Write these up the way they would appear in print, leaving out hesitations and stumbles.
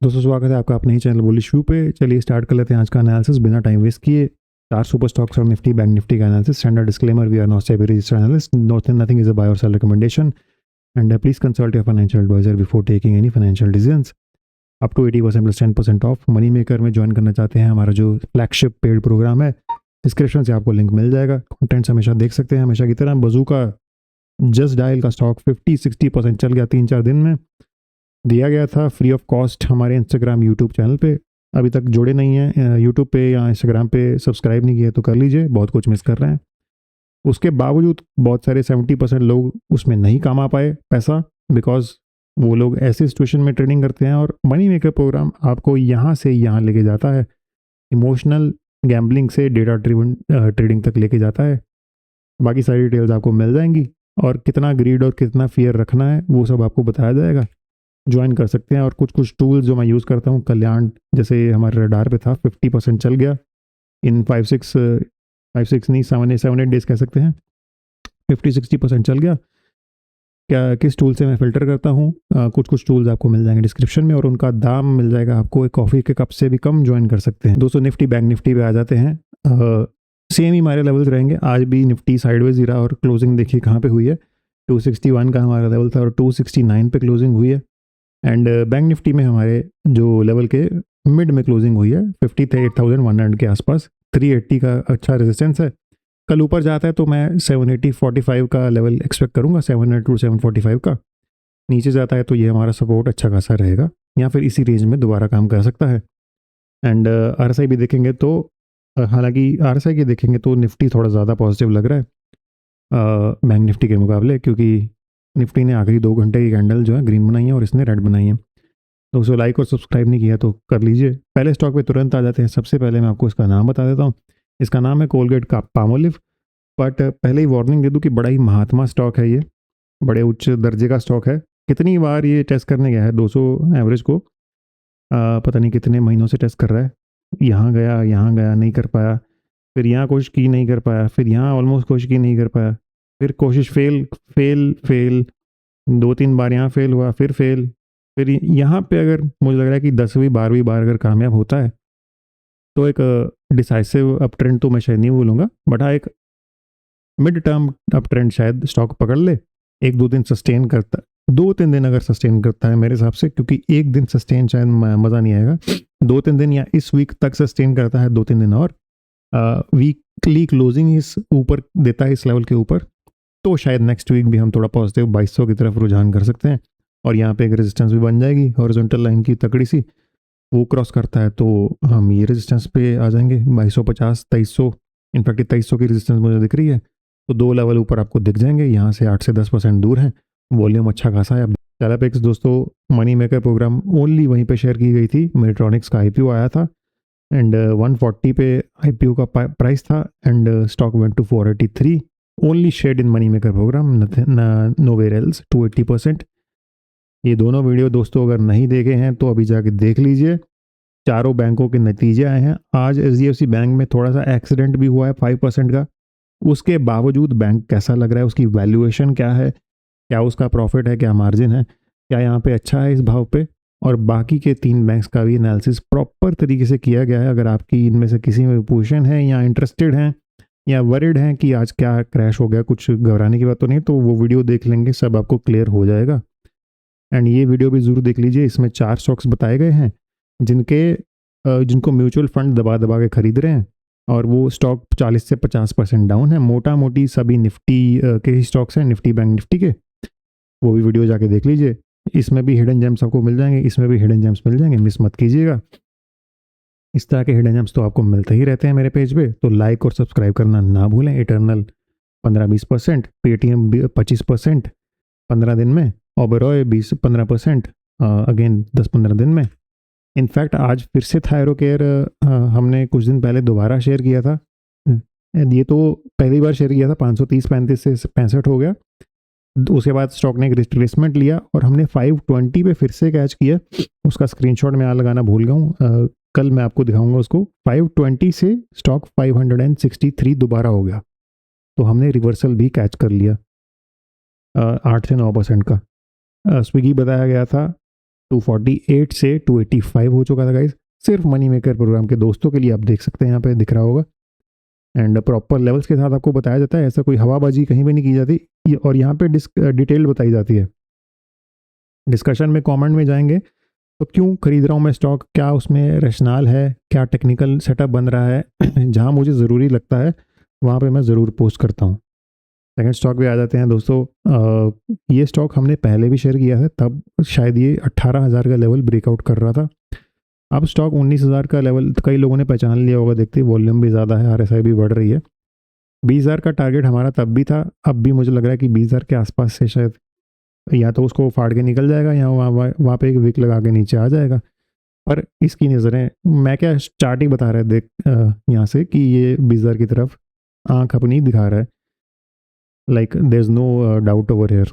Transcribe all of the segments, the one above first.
दोस्तों स्वागत है आपका अपने ही चैनल बुलिश व्यू पे। चलिए स्टार्ट कर लेते हैं आज का एनालिसिस बिना टाइम वेस्ट किए। चार सुपर स्टॉक्स और निफ्टी बैंक निफ्टी का analysis. Standard disclaimer, we are not SEBI registered analyst, nothing is a buy or sell recommendation and please consult your financial advisor before taking any financial decisions. Up to 80% plus 10% of money maker में join करना चाहते हैं हमारा जो flagship paid program है, description से आपको link मिल जाएगा। कंटेंट्स हमेशा देख सकते हैं हमेशा की तरह। बजूका जस्ट डायल का स्टॉक 50-60% चल गया 3-4 दिन में। दिया गया था फ्री ऑफ कॉस्ट हमारे इंस्टाग्राम यूट्यूब चैनल पे। अभी तक जुड़े नहीं हैं यूट्यूब पे या इंस्टाग्राम पे, सब्सक्राइब नहीं किया तो कर लीजिए, बहुत कुछ मिस कर रहे हैं। उसके बावजूद बहुत सारे 70% लोग उसमें नहीं कमा पाए पैसा, बिकॉज वो लोग ऐसे सिचुएशन में ट्रेडिंग करते हैं। और मनी मेकर प्रोग्राम आपको यहाँ से यहाँ लेके जाता है, इमोशनल गैम्बलिंग से डेटा ड्रिवन ट्रेडिंग तक लेके जाता है। बाकी सारी डिटेल्स आपको मिल जाएंगी और कितना ग्रीड और कितना फियर रखना है वो सब आपको बताया जाएगा। ज्वाइन कर सकते हैं। और कुछ टूल्स जो मैं यूज़ करता हूँ, कल्याण जैसे हमारे रडार पे था, 50% चल गया इन 5-6 नहीं 7-8 डेज कह सकते हैं। 50-60% चल गया। क्या किस टूल से मैं फ़िल्टर करता हूँ, कुछ टूल्स आपको मिल जाएंगे डिस्क्रिप्शन में और उनका दाम मिल जाएगा आपको एक कॉफ़ी के कप से भी कम। ज्वाइन कर सकते हैं दोस्तों। निफ्टी बैंक निफ्टी पे आ जाते हैं। सेम ही हमारे लेवल्स रहेंगे। आज भी निफ्टी साइडवेज गिरा और क्लोजिंग देखिए कहाँ पे हुई है। 261 का हमारा लेवल था और 269 पे क्लोजिंग हुई है। एंड बैंक निफ्टी में हमारे जो लेवल के मिड में क्लोजिंग हुई है 58,100 के आसपास। 380 का अच्छा रेजिस्टेंस है। कल ऊपर जाता है तो मैं 780-45 का लेवल एक्सपेक्ट करूंगा, 700 टू 745 का। नीचे जाता है तो ये हमारा सपोर्ट अच्छा खासा रहेगा या फिर इसी रेंज में दोबारा काम कर सकता है। एंड आरएसआई भी देखेंगे तो हालांकि आरएसआई के देखेंगे तो निफ्टी थोड़ा ज़्यादा पॉजिटिव लग रहा है बैंक निफ्टी के मुकाबले, क्योंकि निफ्टी ने आखिरी 2 घंटे की कैंडल जो है ग्रीन बनाई है और इसने रेड बनाई है। तो उसे लाइक और सब्सक्राइब नहीं किया तो कर लीजिए। पहले स्टॉक पे तुरंत आ जाते हैं। सबसे पहले मैं आपको इसका नाम बता देता हूँ। इसका नाम है कोलगेट का पामोलिव। बट पहले ही वार्निंग दे दूँ कि बड़ा ही महात्मा स्टॉक है ये, बड़े उच्च दर्जे का स्टॉक है। कितनी बार ये टेस्ट करने गया है 200 एवरेज को, पता नहीं कितने महीनों से टेस्ट कर रहा है। यहाँ गया नहीं कर पाया, फिर यहाँ कोशिश की नहीं कर पाया, फिर यहाँ ऑलमोस्ट कोशिश की नहीं कर पाया, फिर कोशिश फेल फेल फेल, 2-3 बार यहाँ फेल हुआ, फिर फेल, फिर यहाँ पे अगर मुझे लग रहा है कि 10वीं 12वीं बार अगर कामयाब होता है तो एक डिसाइसिव अप ट्रेंड तो मैं शायद नहीं बोलूँगा, बट हाँ एक मिड टर्म अप ट्रेंड शायद स्टॉक पकड़ ले। 1-2 दिन सस्टेन करता, 2-3 दिन अगर सस्टेन करता है मेरे हिसाब से, क्योंकि एक दिन सस्टेन शायद मज़ा नहीं आएगा। 2-3 दिन या इस वीक तक सस्टेन करता है 2-3 दिन और वीकली क्लोजिंग इस ऊपर देता है, इस लेवल के ऊपर, तो शायद नेक्स्ट वीक भी हम थोड़ा पॉजिटिव 2200 की तरफ रुझान कर सकते हैं। और यहाँ पे एक रेजिस्टेंस भी बन जाएगी हॉरिजॉन्टल लाइन की तकड़ी सी, वो क्रॉस करता है तो हम ये रेजिस्टेंस पे आ जाएंगे 2250 2300। इनफैक्ट 2300 की रेजिस्टेंस मुझे दिख रही है, तो 2 लेवल ऊपर आपको दिख जाएंगे। यहाँ से 8 से 10% दूर है। वॉल्यूम अच्छा खासा है। टेरापेक्स दोस्तों मनी मेकर प्रोग्राम ओनली वहीं पे शेयर की गई थी। मेट्रॉनिक्स का आईपीओ आया था एंड 140 पे आईपीओ का प्राइस था and stock went to 483। Only shared in money maker program, nowhere else, 280%। ये दोनों वीडियो दोस्तों अगर नहीं देखे हैं तो अभी जाके देख लीजिए। चारों बैंकों के नतीजे आए हैं। आज एचडीएफसी बैंक में थोड़ा सा एक्सीडेंट भी हुआ है 5% का। उसके बावजूद बैंक कैसा लग रहा है, उसकी वैल्यूएशन क्या है, क्या उसका प्रॉफिट है, क्या मार्जिन है, क्या यहाँ पे अच्छा है इस भाव पे। और बाकी के 3 बैंक्स का भी एनालिसिस प्रॉपर तरीके से किया गया है। अगर आपकी इनमें से किसी में पोजीशन है या इंटरेस्टेड हैं या वरिड हैं कि आज क्या क्रैश हो गया, कुछ घबराने की बात तो नहीं, तो वो वीडियो देख लेंगे, सब आपको क्लियर हो जाएगा। एंड ये वीडियो भी ज़रूर देख लीजिए। इसमें 4 स्टॉक्स बताए गए हैं जिनको म्यूचुअल फंड दबा दबा के खरीद रहे हैं और वो स्टॉक 40 से 50% डाउन है। मोटा मोटी सभी निफ्टी के ही स्टॉक्स हैं, निफ्टी बैंक निफ्टी के। वो भी वीडियो जाके देख लीजिए। इसमें भी हिडन जेम्स आपको मिल जाएंगे, इसमें भी हिडन जेम्स मिल जाएंगे, मिस मत कीजिएगा। इस तरह के हिडन जेम्स तो आपको मिलते ही रहते हैं मेरे पेज पे, तो लाइक और सब्सक्राइब करना ना भूलें। इटर्नल 15-20%, पेटीएम 25% 15 दिन में, ओबेरॉय 20-15% अगेन 10-15 दिन में। इनफैक्ट आज फिर से थायरोकेयर हमने कुछ दिन पहले दोबारा शेयर किया था। ये तो पहली बार शेयर किया था, 530-35 से 65 हो गया। उसके बाद स्टॉक ने एक रिट्रेसमेंट लिया और हमने 520 पे फिर से कैच किया। उसका स्क्रीनशॉट मैं यहाँ लगाना भूल गया हूँ, कल मैं आपको दिखाऊंगा उसको। 520 से स्टॉक 563 दोबारा हो गया, तो हमने रिवर्सल भी कैच कर लिया 8 से 9% का। स्विगी बताया गया था 248 से 285 हो चुका था गाइस। सिर्फ मनी मेकर प्रोग्राम के दोस्तों के लिए आप देख सकते हैं, यहाँ पे दिख रहा होगा। एंड प्रॉपर लेवल्स के साथ आपको बताया जाता है, ऐसा कोई हवाबाजी कहीं भी नहीं की जाती और यहाँ पे डिटेल्ड बताई जाती है। डिस्कशन में कमेंट में जाएंगे तो क्यों खरीद रहा हूँ मैं स्टॉक, क्या उसमें रैशनल है, क्या टेक्निकल सेटअप बन रहा है, जहाँ मुझे ज़रूरी लगता है वहाँ पे मैं ज़रूर पोस्ट करता हूँ। सेकंड स्टॉक पे आ जाते हैं दोस्तों। ये स्टॉक हमने पहले भी शेयर किया है, तब शायद ये 18,000 का लेवल ब्रेकआउट कर रहा था। अब स्टॉक 19,000 का लेवल कई लोगों ने पहचान लिया होगा, देखते वॉल्यूम भी ज़्यादा है, RSI भी बढ़ रही है। 20,000 का टारगेट हमारा तब भी था, अब भी मुझे लग रहा है कि 20,000 के आसपास से शायद या तो उसको फाड़ के निकल जाएगा या वहाँ पे एक विक लगा के नीचे आ जाएगा। पर इसकी नज़रें, मैं क्या चार्ट ही बता रहा है देख यहाँ से कि ये 20,000 की तरफ आंख अपनी दिखा रहा है, like there is no doubt over here.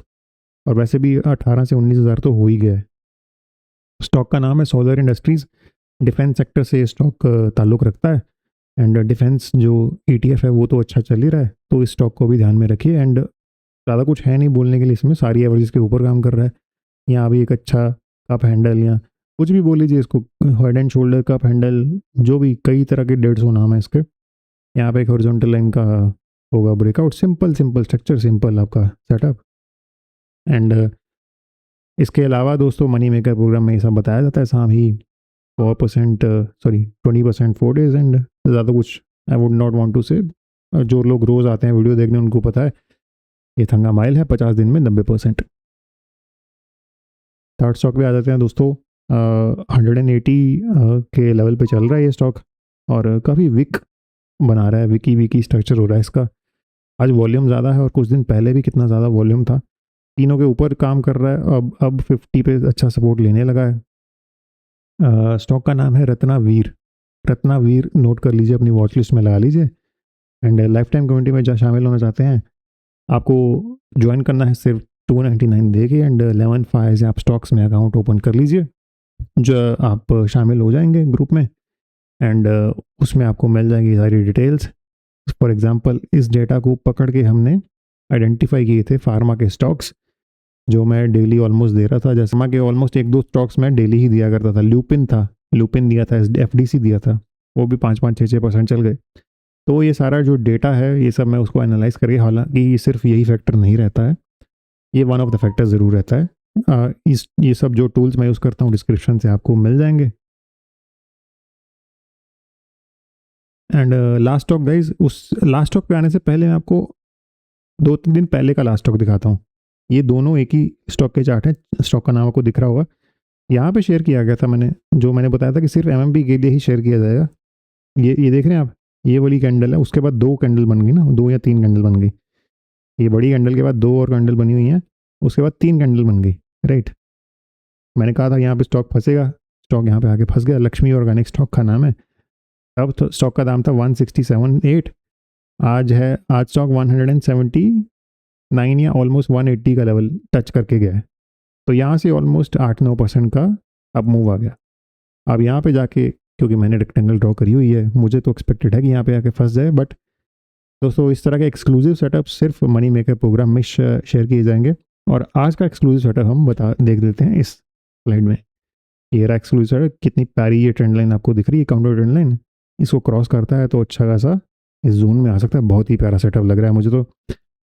और वैसे भी 18 से 19,000 तो हो ही गया है। स्टॉक का नाम है सोलर इंडस्ट्रीज़। डिफेंस सेक्टर से स्टॉक ताल्लुक़ रखता है एंड डिफेंस जो ETF है वो तो अच्छा चल ही रहा है, तो इस स्टॉक को भी ध्यान में रखिए। एंड ज़्यादा कुछ है नहीं बोलने के लिए, इसमें सारी एवरेज के ऊपर काम कर रहा है। यहाँ भी एक अच्छा कप हैंडल या कुछ भी बोल लीजिए इसको, head and shoulder cup handle, जो भी कई तरह के 150 नाम है इसके। यहाँ पे एक हॉरिजॉन्टल लाइन का होगा ब्रेकआउट, सिंपल स्ट्रक्चर, सिंपल आपका सेटअप। एंड इसके अलावा दोस्तों मनी मेकर प्रोग्राम में ये सब बताया जाता है, साथ ही 20% 4 डेज एंड ज़्यादा कुछ I would not want to say. जो लोग रोज़ आते हैं वीडियो देखने उनको पता है ये थंगा माइल है, 50 दिन में 90%। थर्ड स्टॉक पे आ जाते हैं दोस्तों। 180 के लेवल पे चल रहा है ये स्टॉक और काफ़ी वीक बना रहा है, विकी स्ट्रक्चर हो रहा है इसका। आज वॉल्यूम ज़्यादा है और कुछ दिन पहले भी कितना ज़्यादा वॉल्यूम था, तीनों के ऊपर काम कर रहा है। अब 50 पे अच्छा सपोर्ट लेने लगा है। स्टॉक का नाम है रत्नावीर। नोट कर लीजिए, अपनी वॉच लिस्ट में लगा लीजिए। एंड लाइफ टाइम कम्युनिटी में जहाँ शामिल होना चाहते हैं, आपको ज्वाइन करना है सिर्फ 299 दे के एंड 11 से आप स्टॉक्स में अकाउंट ओपन कर लीजिए, जो आप शामिल हो जाएंगे ग्रुप में। एंड उसमें आपको मिल जाएंगी सारी डिटेल्स। फॉर एग्जांपल इस डेटा को पकड़ के हमने आइडेंटिफाई किए थे फार्मा के स्टॉक्स, जो मैं डेली ऑलमोस्ट दे रहा था। जैसे फार्मा के ऑलमोस्ट 1-2 स्टॉक्स मैं डेली ही दिया करता था। ल्यूपिन दिया था, FDC दिया था, वो भी 5-5, 6% चल गए। तो ये सारा जो डेटा है ये सब मैं उसको एनालाइज करके, हालांकि ये सिर्फ यही फैक्टर नहीं रहता है, ये वन ऑफ द फैक्टर ज़रूर रहता है। ये सब जो टूल्स मैं यूज़ करता हूँ डिस्क्रिप्शन से आपको मिल जाएंगे। एंड लास्ट स्टॉक गाइज, उस लास्ट स्टॉक पे आने से पहले मैं आपको 2-3 दिन पहले का लास्ट स्टॉक दिखाता हूँ। ये दोनों एक ही स्टॉक के चार्ट है, स्टॉक का नाम आपको दिख रहा होगा। यहाँ पे शेयर किया गया था मैंने बताया था कि सिर्फ MMP के लिए ही शेयर किया जाएगा। ये देख रहे हैं आप, ये वाली कैंडल है, उसके बाद 2 कैंडल बन गई ना, 2 या 3 कैंडल बन गई। ये बड़ी कैंडल के बाद 2 और कैंडल बनी हुई हैं, उसके बाद 3 कैंडल बन गई, राइट। मैंने कहा था यहाँ पे स्टॉक फंसेगा, स्टॉक यहाँ पे आके फंस गया। लक्ष्मी ऑर्गेनिक स्टॉक का नाम है। तब तो स्टॉक का दाम था 167.8, आज स्टॉक 179 या ऑलमोस्ट 180 का लेवल टच करके गया है। तो यहाँ से ऑलमोस्ट 8-9% का अब मूव आ गया। अब यहाँ पे जाके, क्योंकि मैंने रेक्टेंगल ड्रॉ करी हुई है, मुझे तो एक्सपेक्टेड है कि यहाँ पे आके फंस जाए। बट दोस्तों इस तरह के एक्सक्लूसिव सेटअप सिर्फ मनी मेकर प्रोग्राम में शेयर किए जाएंगे। और आज का एक्सक्लूसिव सेटअप हम देख लेते हैं इस स्लाइड में। ये रहा एक्सक्लूसिव सेटअप, कितनी प्यारी ये ट्रेंड लाइन आपको दिख रही है, काउंटर ट्रेंड लाइन। इसको क्रॉस करता है तो अच्छा खासा इस जोन में आ सकता है। बहुत ही प्यारा सेटअप लग रहा है मुझे तो।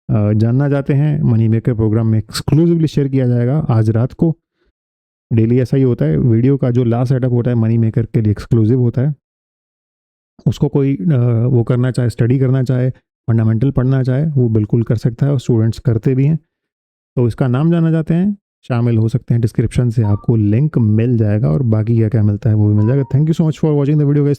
जानना चाहते हैं मनी मेकर प्रोग्राम में एक्सक्लूसिवली शेयर किया जाएगा आज रात को। डेली ऐसा ही होता है, वीडियो का जो लास्ट सेटअप होता है मनी मेकर के लिए एक्सक्लूसिव होता है। उसको कोई वो करना चाहे, स्टडी करना चाहे, फंडामेंटल पढ़ना चाहे, वो बिल्कुल कर सकता है और स्टूडेंट्स करते भी हैं। तो इसका नाम जानना चाहते हैं, शामिल हो सकते हैं। डिस्क्रिप्शन से आपको लिंक मिल जाएगा और बाकी क्या क्या मिलता है वो भी मिल जाएगा। Thank you so much for watching the video guys.